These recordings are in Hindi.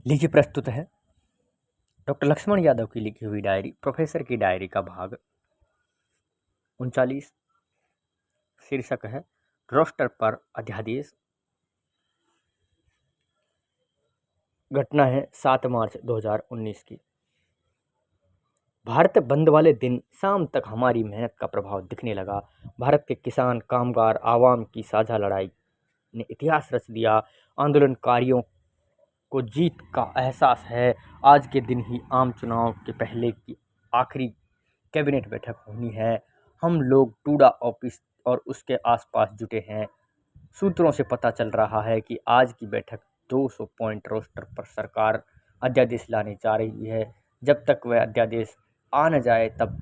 लीजिए प्रस्तुत है डॉक्टर लक्ष्मण यादव की लिखी हुई डायरी प्रोफेसर की डायरी का भाग 39। शीर्षक है रोस्टर पर अध्यादेश। घटना है 7 मार्च 2019 की। भारत बंद वाले दिन शाम तक हमारी मेहनत का प्रभाव दिखने लगा। भारत के किसान, कामगार, आवाम की साझा लड़ाई ने इतिहास रच दिया। आंदोलनकारियों को जीत का एहसास है। आज के दिन ही आम चुनाव के पहले की आखिरी कैबिनेट बैठक होनी है। हम लोग टूडा ऑफिस और उसके आसपास जुटे हैं। सूत्रों से पता चल रहा है कि आज की बैठक 200 पॉइंट रोस्टर पर सरकार अध्यादेश लाने जा रही है। जब तक वह अध्यादेश आ न जाए तब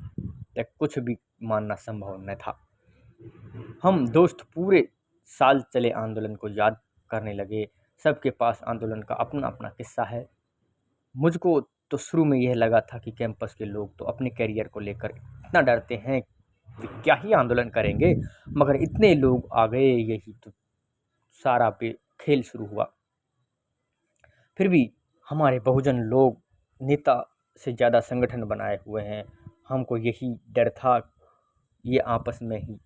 तक कुछ भी मानना संभव न था। हम दोस्त पूरे साल चले आंदोलन को याद करने लगे। सबके पास आंदोलन का अपना अपना किस्सा है। मुझको तो शुरू में यह लगा था कि कैंपस के लोग तो अपने करियर को लेकर इतना डरते हैं, वे क्या ही आंदोलन करेंगे, मगर इतने लोग आ गए, यही तो सारा खेल शुरू हुआ। फिर भी हमारे बहुजन लोग नेता से ज़्यादा संगठन बनाए हुए हैं। हमको यही डर था, ये आपस में ही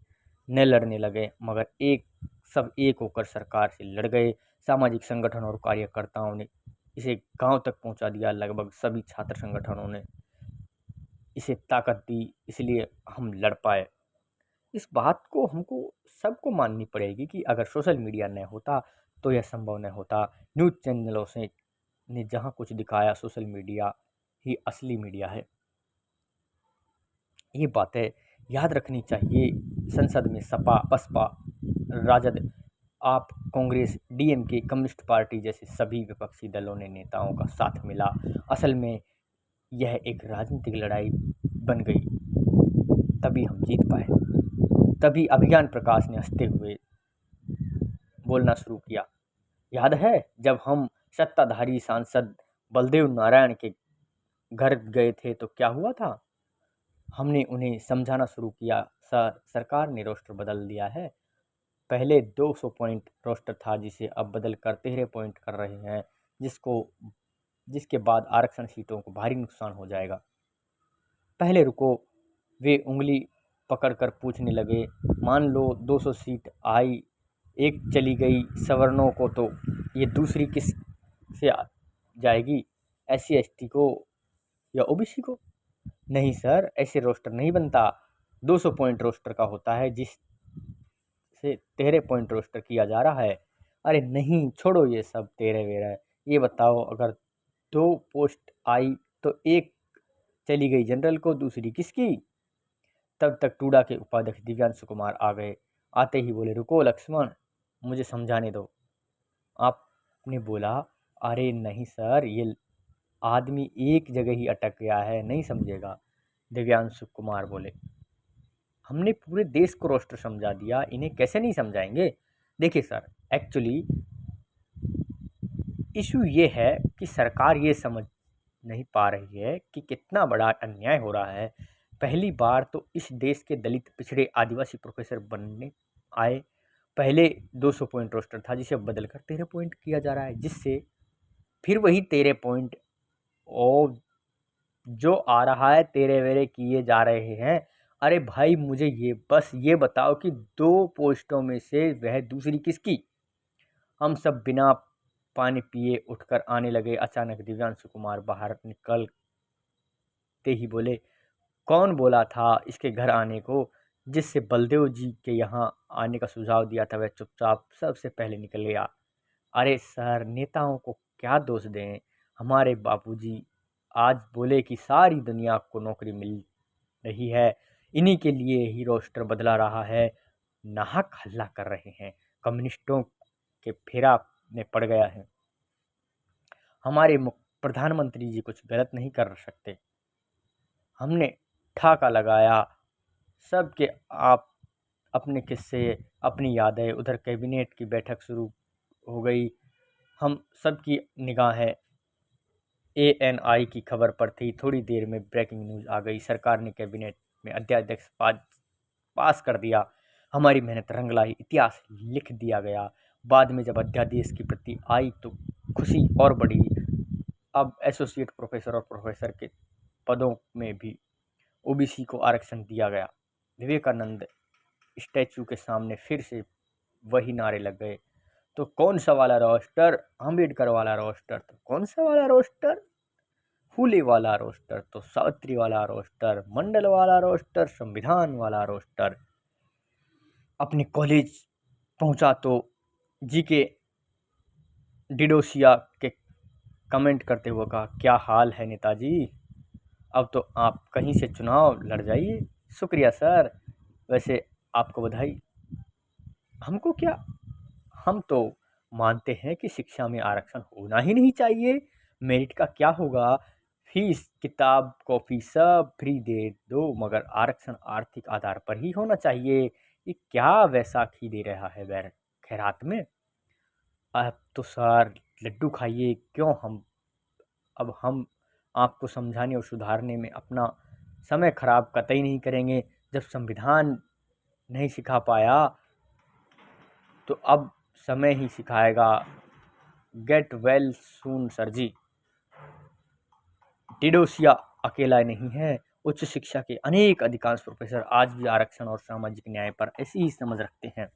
न लड़ने लगे, मगर सब एक होकर सरकार से लड़ गए। सामाजिक संगठन और कार्यकर्ताओं ने इसे गांव तक पहुंचा दिया। लगभग सभी छात्र संगठनों ने इसे ताकत दी, इसलिए हम लड़ पाए। इस बात को हमको सबको माननी पड़ेगी कि अगर सोशल मीडिया न होता तो यह संभव न होता। न्यूज़ चैनलों से ने जहां कुछ दिखाया, सोशल मीडिया ही असली मीडिया है। ये बातें याद रखनी चाहिए। संसद में सपा, बसपा, राजद, आप, कांग्रेस, डीएमके, कम्युनिस्ट पार्टी जैसे सभी विपक्षी दलों ने नेताओं का साथ मिला। असल में यह एक राजनीतिक लड़ाई बन गई, तभी हम जीत पाए। तभी अभिज्ञान प्रकाश ने हंसते हुए बोलना शुरू किया। याद है जब हम सत्ताधारी सांसद बलदेव नारायण के घर गए थे तो क्या हुआ था? हमने उन्हें समझाना शुरू किया, सर, सरकार ने रोस्टर बदल दिया है। पहले 200 पॉइंट रोस्टर था, जिसे अब बदल कर 13 पॉइंट कर रहे हैं, जिसके बाद आरक्षण सीटों को भारी नुकसान हो जाएगा। पहले रुको, वे उंगली पकड़कर पूछने लगे। मान लो 200 सीट आई, एक चली गई, सवर्णों को तो ये दूसरी किस से जाएगी? SC ST को या OBC को? नहीं सर, ऐसे रोस्टर नहीं बनता। 200 पॉइंट रोस्टर का होता है, जिससे 13 पॉइंट रोस्टर किया जा रहा है। अरे नहीं, छोड़ो ये सब तेरे वेरा। ये बताओ, अगर 2 पोस्ट आई तो एक चली गई जनरल को, दूसरी किसकी? तब तक टूडा के उपाध्यक्ष दिव्यांशु कुमार आ गए। आते ही बोले, रुको लक्ष्मण, मुझे समझाने दो। आपने बोला, अरे नहीं सर, ये आदमी एक जगह ही अटक गया है, नहीं समझेगा। दिव्यांशु कुमार बोले, हमने पूरे देश को रोस्टर समझा दिया, इन्हें कैसे नहीं समझाएंगे? देखिए सर, एक्चुअली इशू ये है कि सरकार ये समझ नहीं पा रही है कि कितना बड़ा अन्याय हो रहा है। पहली बार तो इस देश के दलित, पिछड़े, आदिवासी प्रोफेसर बनने आए। पहले 200 पॉइंट रोस्टर था, जिसे अब बदलकर 13 पॉइंट किया जा रहा है, जिससे फिर वही 13 पॉइंट और जो आ रहा है तेरे वेरे किए जा रहे हैं। अरे भाई, मुझे बस ये बताओ कि 2 पोस्टों में से वह दूसरी किसकी? हम सब बिना पानी पिए उठकर आने लगे। अचानक दिव्यांशु कुमार बाहर निकलते ही बोले, कौन बोला था इसके घर आने को? जिससे बलदेव जी के यहाँ आने का सुझाव दिया था, वह चुपचाप सबसे पहले निकल गया। अरे सर, नेताओं को क्या दोष दें? हमारे बापूजी आज बोले कि सारी दुनिया को नौकरी मिल रही है, इन्हीं के लिए ही रोस्टर बदला रहा है। नाहक हल्ला कर रहे हैं, कम्युनिस्टों के फेरा में पड़ गया है। हमारे प्रधानमंत्री जी कुछ गलत नहीं कर सकते। हमने ठाका लगाया। सबके आप अपने किस्से, अपनी यादें। उधर कैबिनेट की बैठक शुरू हो गई। हम सबकी निगाहें ANI की खबर पर थी। थोड़ी देर में ब्रेकिंग न्यूज़ आ गई, सरकार ने कैबिनेट में अध्यादेश पास कर दिया। हमारी मेहनत रंग लाई, इतिहास लिख दिया गया। बाद में जब अध्यादेश की प्रति आई तो खुशी और बढ़ी। अब एसोसिएट प्रोफेसर और प्रोफेसर के पदों में भी ओबीसी को आरक्षण दिया गया। विवेकानंद स्टैचू के सामने फिर से वही नारे लग गए। तो कौन सा वाला रोस्टर? अम्बेडकर वाला रोस्टर। तो कौन सा वाला रोस्टर? फूले वाला रोस्टर। तो सावित्री वाला रोस्टर, मंडल वाला रोस्टर, संविधान वाला रोस्टर। अपने कॉलेज पहुंचा तो जीके डिडोसिया के कमेंट करते हुए कहा, क्या हाल है नेताजी, अब तो आप कहीं से चुनाव लड़ जाइए। शुक्रिया सर, वैसे आपको बधाई। हमको क्या, हम तो मानते हैं कि शिक्षा में आरक्षण होना ही नहीं चाहिए। मेरिट का क्या होगा, फीस किताब कॉपी सब फ्री दे दो, मगर आरक्षण आर्थिक आधार पर ही होना चाहिए। ये क्या वैसाखी दे रहा है बैर खैरात में? अब तो सर लड्डू खाइए, क्यों अब हम आपको समझाने और सुधारने में अपना समय खराब कतई नहीं करेंगे। जब संविधान नहीं सिखा पाया तो अब समय ही सिखाएगा। गेट वेल सून सर जी। डिडोसिया अकेला नहीं है, उच्च शिक्षा के अनेक अधिकांश प्रोफेसर आज भी आरक्षण और सामाजिक न्याय पर ऐसी ही समझ रखते हैं।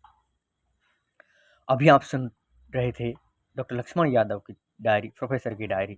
अभी आप सुन रहे थे डॉक्टर लक्ष्मण यादव की डायरी, प्रोफेसर की डायरी।